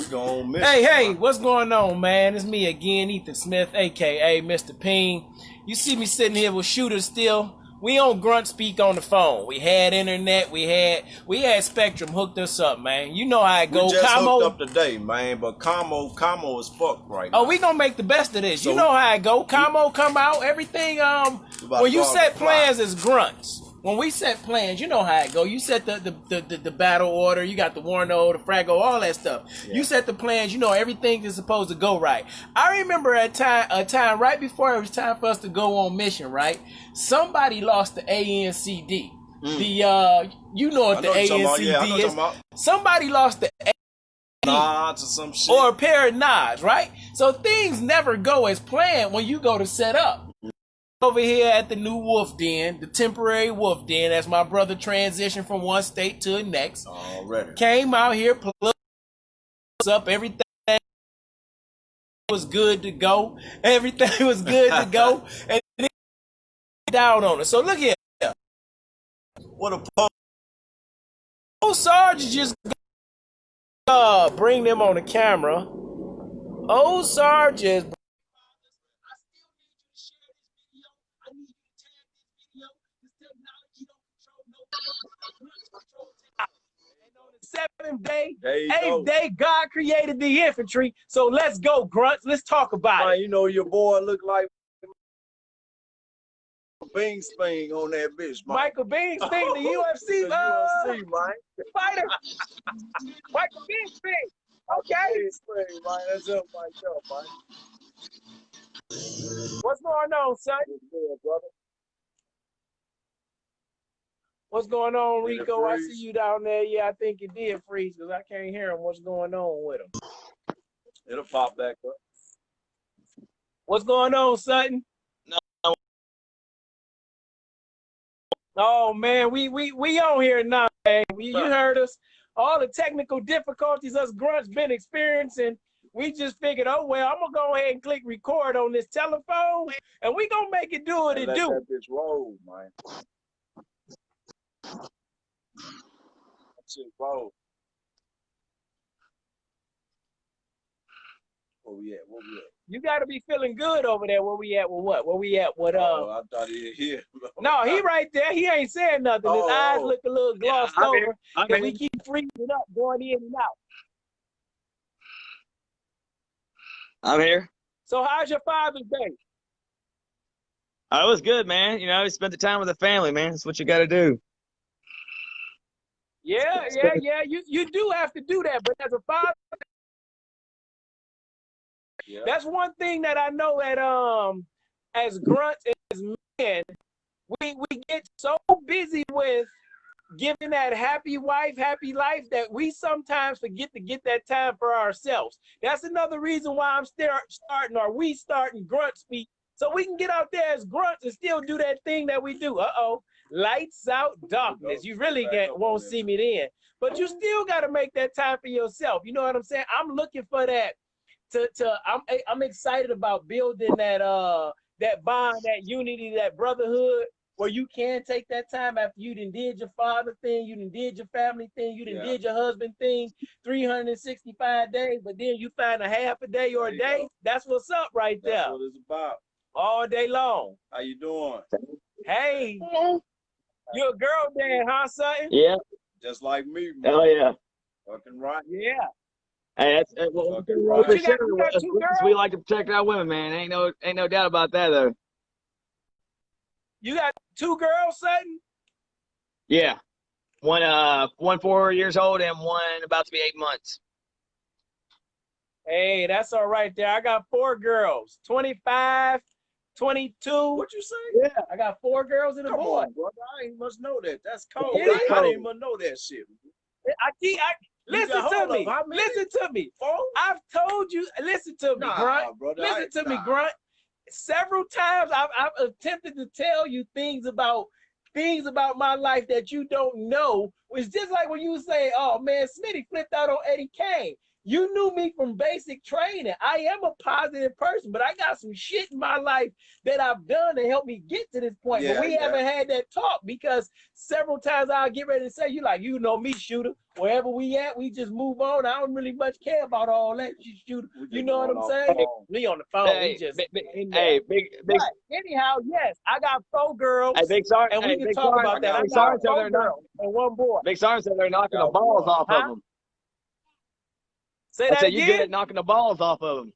go on mission. Hey, what's going on, man? It's me again, Ethan Smith, aka Mr. Peen. You see me sitting here with Shooter still. We on Grunt Speak on the phone. We had internet, we had Spectrum hooked us up, man. You know how it goes. We just hooked up today, man, but Como is fucked right now. Oh, we gonna make the best of this. So, you know how it go. Como come out, everything. When you set plans as Grunts. When we set plans, you know how it go. You set the battle order, you got the Warno, the Frago, all that stuff. Yeah. You set the plans, you know everything is supposed to go right. I remember a time right before it was time for us to go on mission, right? Somebody lost the ANCD. You know what the ANCD is. Somebody lost the nods or some shit. Or a pair of nods, right? So things never go as planned when you go to set up. Over here at the new Wolf Den, the temporary Wolf Den, as my brother transitioned from one state to the next. Already. Came out here, plugged up, everything was good to go. Everything was good to go. And then down on it. So look here. What a old Sarge just bring them on the camera. Old Sarge is eighth day, God created the infantry. So let's go, Grunts. Let's talk about it. You know your boy look like Bing Sping on that bitch, man. Michael Bing Sping, the UFC, UFC, man. Fighter. Michael Bing Sping. Okay. Bing Sping, man. That's up, man. What's going on, son? What's good, brother? What's going on, Rico? I see you down there. Yeah, I think it did freeze because I can't hear him. What's going on with him? It'll pop back up. What's going on, Sutton? No. Oh man, we on here now, man. You heard us. All the technical difficulties us Grunts been experiencing. We just figured, oh well, I'm gonna go ahead and click record on this telephone, and we gonna make it do what it do. Let that bitch roll, man. That shit roll. Where we at? You gotta be feeling good over there. Where we at with what? Where we at with I thought he was here. No, he right there. He ain't saying nothing. His eyes look a little glossed over. Because we keep freezing up, going in and out. I'm here. So how's your Father's Day? It was good, man. You know, spent the time with the family, man. That's what you got to do. Yeah. You do have to do that, but as a father, that's one thing that I know that as Grunts, as men, we get so busy with giving that happy wife, happy life that we sometimes forget to get that time for ourselves. That's another reason why I'm we starting Grunt Speak, so we can get out there as Grunts and still do that thing that we do. Lights out, darkness. You really won't see me then. But you still got to make that time for yourself. You know what I'm saying? I'm looking for that. I'm excited about building that that bond, that unity, that brotherhood, where you can take that time after you done did your father thing, you done did your family thing, you done did your husband thing, 365 days, but then you find a half a day or a day. That's what's up right there. That's what it's about. All day long. How you doing? Hey. You're a girl dad, huh, son? Yeah. Just like me, man. Oh, yeah. Fucking right. Yeah. Hey, that's well, we like to protect our women, man. Ain't no doubt about that, though. You got 2 girls, son? Yeah. One 4 years old and one about to be 8 months. Hey, that's all right there. I got 4 girls, 25, 22. What you say? Yeah, I got 4 girls and a boy. Come on, brother. I ain't must know that. That's cold. Yeah, I didn't even know that shit. Listen to me. Listen to me. I've told you. Listen to me, Grunt. Brother, listen to me, Grunt. Several times I've attempted to tell you things about my life that you don't know. It's just like when you say, "Oh man, Smitty flipped out on Eddie Kane." You knew me from basic training. I am a positive person, but I got some shit in my life that I've done to help me get to this point. Yeah, but we haven't had that talk because several times I'll get ready to say, you like, you know me, shooter. Wherever we at, we just move on. I don't really much care about all that, shooter. You know what I'm saying? Me on the phone. Hey, we just big. But anyhow, yes, I got 4 girls. Hey, Big Sarge. And we can talk about that. I Big got Sarge said 4 they're not. girls and 1 boy. Big Sarge said they're knocking the balls off of them. Say I that said again? you good at knocking the balls off of them.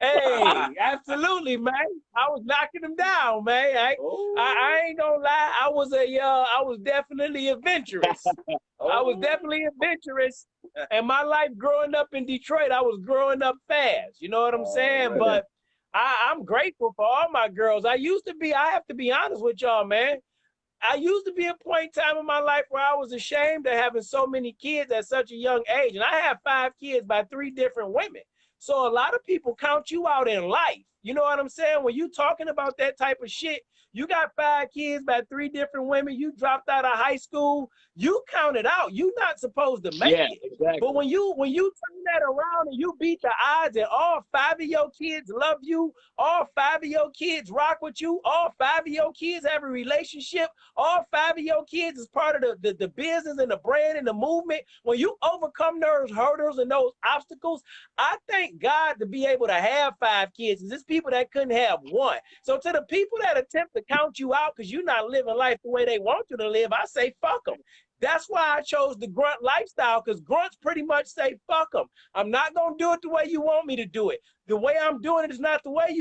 Hey, absolutely, man. I was knocking them down, man. I ain't gonna lie. I was definitely adventurous. I was definitely adventurous. And my life growing up in Detroit, I was growing up fast. You know what I'm saying? Right. But I'm grateful for all my girls. I have to be honest with y'all, man. I used to be a point in time in my life where I was ashamed of having so many kids at such a young age. And I have 5 kids by 3 different women. So a lot of people count you out in life. You know what I'm saying? When you talking about that type of shit, you got 5 kids by 3 different women. You dropped out of high school. You counted out. You're not supposed to make it. Exactly. But when you turn that around and you beat the odds and all 5 of your kids love you, all 5 of your kids rock with you, all 5 of your kids have a relationship, all 5 of your kids is part of the business and the brand and the movement. When you overcome those hurdles and those obstacles, I thank God to be able to have 5 kids. There's people that couldn't have 1. So to the people that attempt to count you out because you're not living life the way they want you to live, I say fuck them. That's why I chose the grunt lifestyle, because grunts pretty much say fuck them. I'm not gonna do it the way you want me to do it. The way I'm doing it is not the way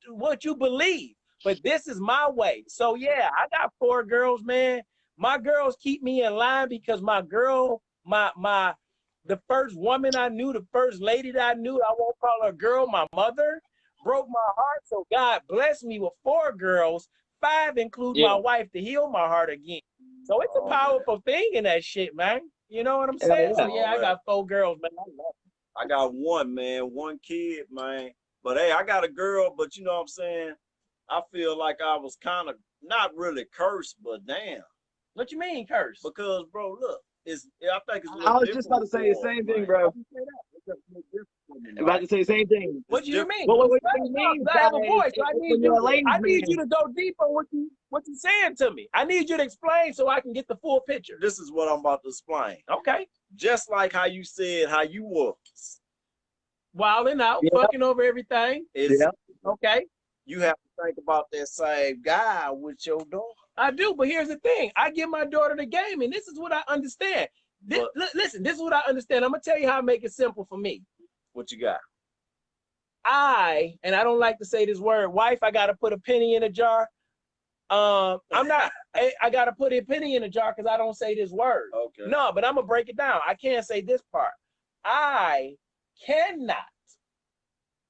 what you believe. But this is my way. So yeah, I got 4 girls, man. My girls keep me in line because my girl, the first woman I knew, the first lady that I knew, I won't call her a girl, my mother, broke my heart. So God blessed me with 4 girls, 5 include my wife to heal my heart again. So it's a powerful thing in that shit, man. You know what I'm saying? So yeah, I got 4 girls, man. I got 1, man, 1 kid, man. But hey, I got a girl, but you know what I'm saying? I feel like I was kind of not really cursed, but damn. What you mean cursed? Because, bro, look, I think it's. I was just about to say the same thing, bro. About to say the same thing. What do you mean? What do you mean? I have a voice. So I need you to go deep on what you're saying to me. I need you to explain so I can get the full picture. This is what I'm about to explain. Okay. Just like how you said how you was. Wilding out, fucking over everything. Okay. You have to think about that same guy with your daughter. I do, but here's the thing. I give my daughter the game, and this is what I understand. Listen, this is what I understand. I'm going to tell you how I make it simple for me. What you got? And I don't like to say this word, wife, I got to put a penny in a jar. I got to put a penny in a jar because I don't say this word. Okay. No, but I'm going to break it down. I can't say this part. I cannot,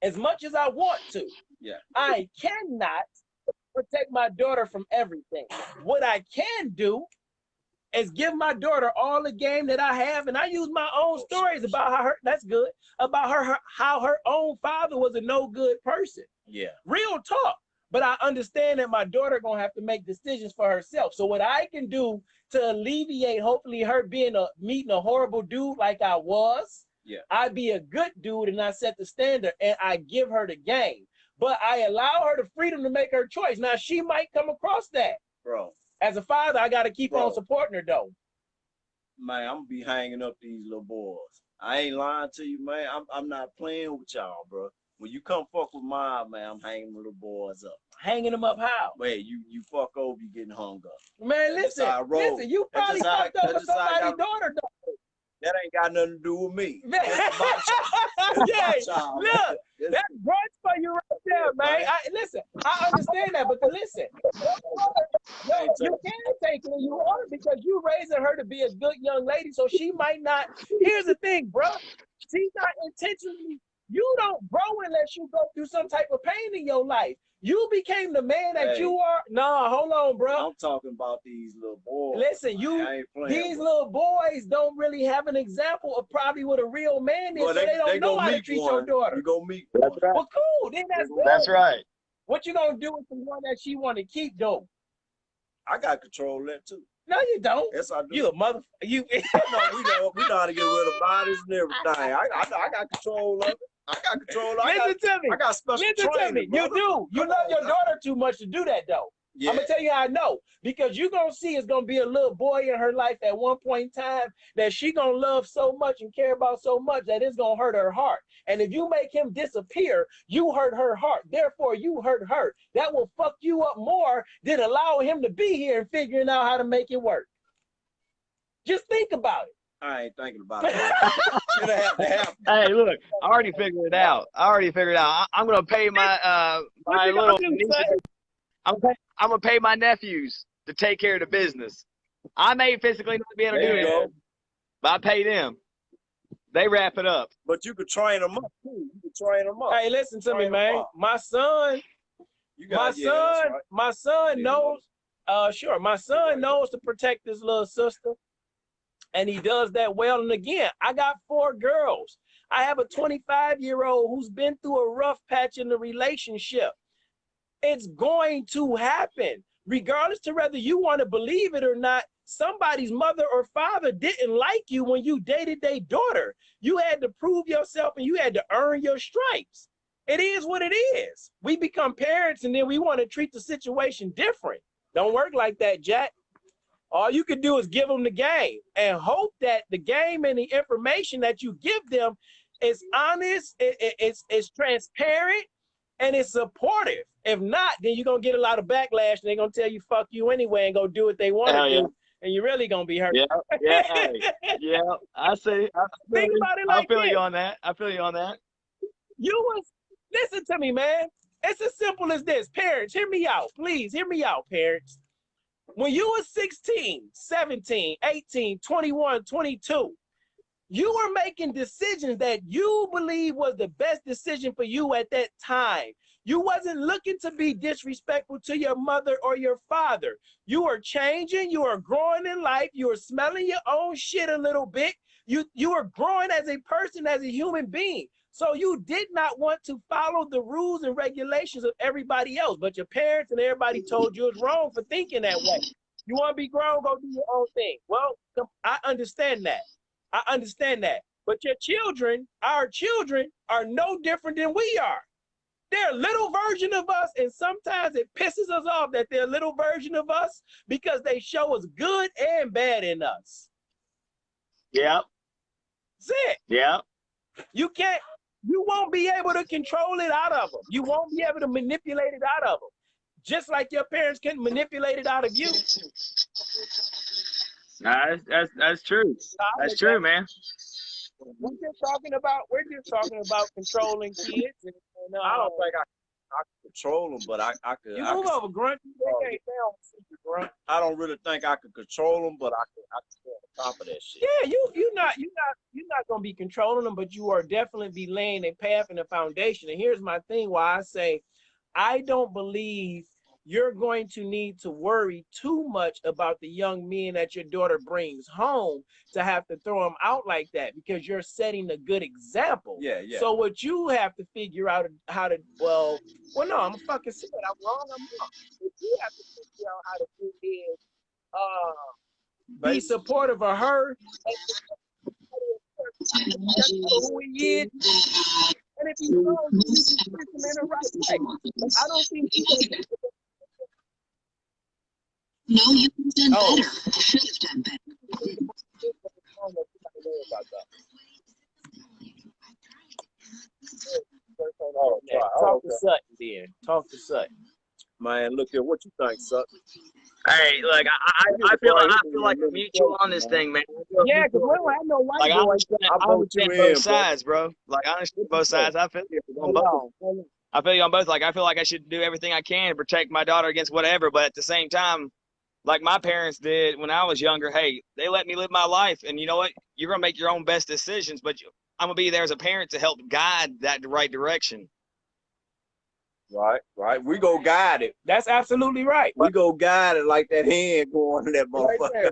as much as I want to, I cannot protect my daughter from everything. What I can do is give my daughter all the game that I have, and I use my own stories about how her own father was a no good person. Yeah. Real talk. But I understand that my daughter gonna have to make decisions for herself. So what I can do to alleviate hopefully her meeting a horrible dude like I was, I be a good dude and I set the standard and I give her the game. But I allow her the freedom to make her choice. Now she might come across that. Bro. As a father, I got to keep on supporting her, though. Man, I'm going to be hanging up these little boys. I ain't lying to you, man. I'm not playing with y'all, bro. When you come fuck with mine, man, I'm hanging the little boys up. Hanging them up how? Wait, you fuck over, you getting hung up. Man, listen, you probably fucked up with somebody's daughter, though. That ain't got nothing to do with me. Look, that's brunch for you right there, man. Listen, I understand that, but listen, you can take it when you want it because you raising her to be a good young lady, so she might not. Here's the thing, bro. She's not intentionally. You don't grow unless you go through some type of pain in your life. You became the man that you are. No, hold on, bro. I'm talking about these little boys. Listen, these little boys don't really have an example of probably what a real man is, so they don't know how to treat your daughter. You gonna meet one. Right. Well, cool. Then that's good. That's right. What you gonna do with the one that she want to keep, though? I got control of that too. No, you don't. Yes, I do. You a mother. You. No, we know how to get rid of bodies and everything. I got control of it. I got control. Listen to me. I got special Listen to training, me. You brother. do. You love your daughter too much to do that, though. Yeah. I'm gonna tell you how I know, because you're gonna see it's gonna be a little boy in her life at one point in time that she gonna love so much and care about so much that it's gonna hurt her heart. And if you make him disappear, you hurt her heart. Therefore, you hurt her. That will fuck you up more than allowing him to be here and figuring out how to make it work. Just think about it. I ain't thinking about it. It'll have to happen. Hey, look, I already figured it out. I'm gonna pay my my little nieces. I'm gonna pay my nephews to take care of the business. I may physically not be able to do it, but I pay them. They wrap it up. But you could train them up too. You could train them up. Hey, listen to me, man. My son knows. Sure, my son knows to protect his little sister, and he does that well. And again, I got 4 girls. I have a 25-year-old who's been through a rough patch in the relationship. It's going to happen, regardless to whether you want to believe it or not. Somebody's mother or father didn't like you when you dated their daughter. You had to prove yourself and you had to earn your stripes. It is what it is. We become parents and then we want to treat the situation different. Don't work like that, Jack. All you can do is give them the game and hope that the game and the information that you give them is honest, it's transparent, and it's supportive. If not, then you're going to get a lot of backlash and they're going to tell you fuck you anyway and go do what they want to do. And you're really going to be hurt. Yeah, I see. Think about it like I feel you on that. Listen to me, man. It's as simple as this. Parents, hear me out. Please, hear me out, parents. When you were 16, 17, 18, 21, 22, you were making decisions that you believe was the best decision for you at that time. You wasn't looking to be disrespectful to your mother or your father. You were changing, you were growing in life, you were smelling your own shit a little bit. You were growing as a person, as a human being. So you did not want to follow the rules and regulations of everybody else, but your parents and everybody told you it's wrong for thinking that way. You want to be grown, go do your own thing. Well, I understand that. But your children, our children, are no different than we are. They're a little version of us, and sometimes it pisses us off that they're a little version of us because they show us good and bad in us. Yep. That's it. Yep. You won't be able to control it out of them. You won't be able to manipulate it out of them. Just like your parents can manipulate it out of you. Nah, that's true. That's true, man. We're just talking about controlling kids. And I don't think I can control them, but I could. You move over, Grunt. Grunt. I don't really think I could control them, but I can stay on top of that shit. Yeah, you're not gonna be controlling them, but you are definitely be laying a path and a foundation. And here's my thing: why I say I don't believe you're going to need to worry too much about the young men that your daughter brings home to have to throw them out like that, because you're setting a good example. Yeah. So what you have to figure out how to, no, I'm fucking saying I'm wrong. What you have to figure out how to do is be supportive of her, who he is. And if you know, you push him in the right way. I don't think No, you could have done better. Should have done better. Talk to Sutton then. Talk to Sutton. Man, look at what you think, Sutton. Hey, like I feel like a mutual on this thing, man. Yeah, because we don't have no white boys. I understand both sides, bro. Like I understand both sides. I feel you on both. I feel you on both. Like I feel like I should do everything I can to protect my daughter against whatever, but at the same time, like my parents did when I was younger, hey, they let me live my life. And you know what? You're going to make your own best decisions, but I'm going to be there as a parent to help guide that the right direction. Right. We go guide it. That's absolutely right. We go guide it like that hand going to that motherfucker.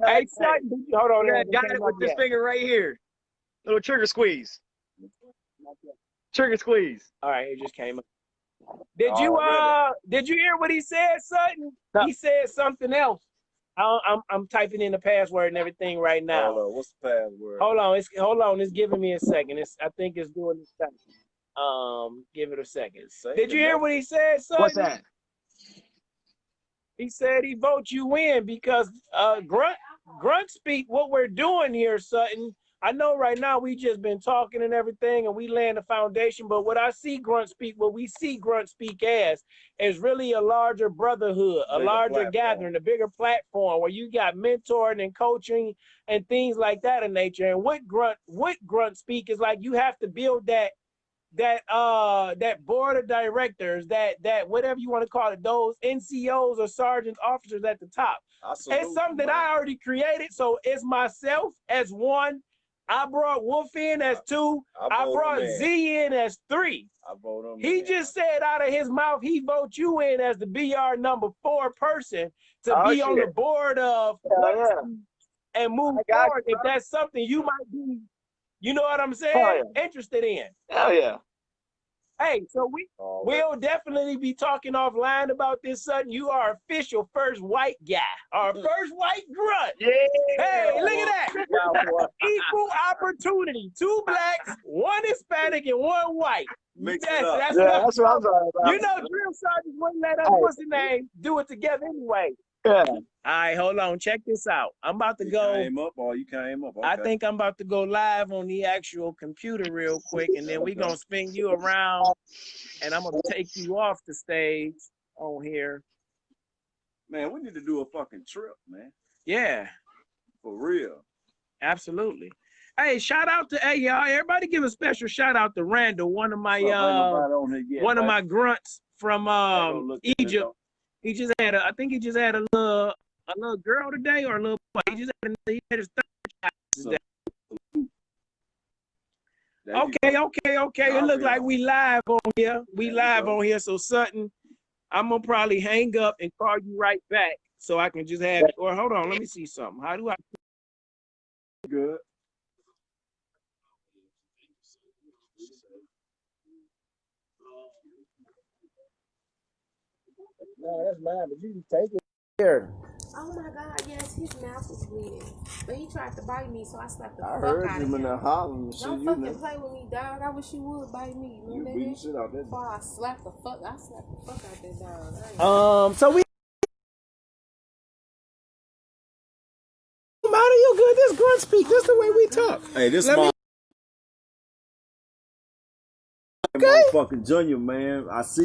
Hey, son, hold on. Guide it with this finger right here. Little trigger squeeze. Trigger squeeze. All right, it just came up. Did you hear what he said, Sutton? No. He said something else. I'm typing in the password and everything right now. Hold on, what's the password? Hold on. It's giving me a second. I think it's doing this second. Give it a second. Did you hear what he said, son? What's that? He said he votes you in because Grunt Speak, what we're doing here, Sutton. I know right now we just been talking and everything and we laying the foundation, but what I see Grunt Speak, what we see Grunt Speak as is really a larger brotherhood, a larger gathering, a bigger platform where you got mentoring and coaching and things like that in nature. And what Grunt Speak is like, you have to build that board of directors, that whatever you want to call it, those NCOs or sergeant officers at the top. It's something that I already created. So it's myself as one. I brought Wolf in as two. I brought Z in as three. He just said out of his mouth, he votes you in as the BR number 4 person to be on the board of and move forward. If that's something you might be, you know what I'm saying, interested in. Hell yeah. Hey, so we'll definitely be talking offline about this, Sutton. You are official first white guy, our first white grunt. Yeah. Hey, look at that. Equal opportunity. 2 blacks, 1 Hispanic, and 1 white. That's what I'm talking about. You know, drill sergeants wouldn't let us, what's the name, do it together anyway. Yeah. All right, hold on. Check this out. I'm about to go. You came up. Okay. I think I'm about to go live on the actual computer real quick, and then we're going to spin you around, and I'm going to take you off the stage on here. Man, we need to do a fucking trip, man. Yeah. For real. Absolutely. Hey, shout out to y'all. Everybody give a special shout out to Randall, one of my grunts from Egypt. He just had I think he just had a little girl today or a little boy. He just had his third child today. Okay. It looks like we live on here. On here. So Sutton, I'm gonna probably hang up and call you right back so I can just have or hold on, let me see something. How do I good? No, that's mine, but you can take it here. Oh my God, yes, his mouth was bleeding. But he tried to bite me, so I slapped the fuck out of him. Don't fucking play with me, dog. I wish you would bite me. You beat the shit out that dog. I slapped the fuck out that dog. So we matter, you good. This Grunt Speak. This the way we talk. Hey, this my motherfucking Junior, man. I see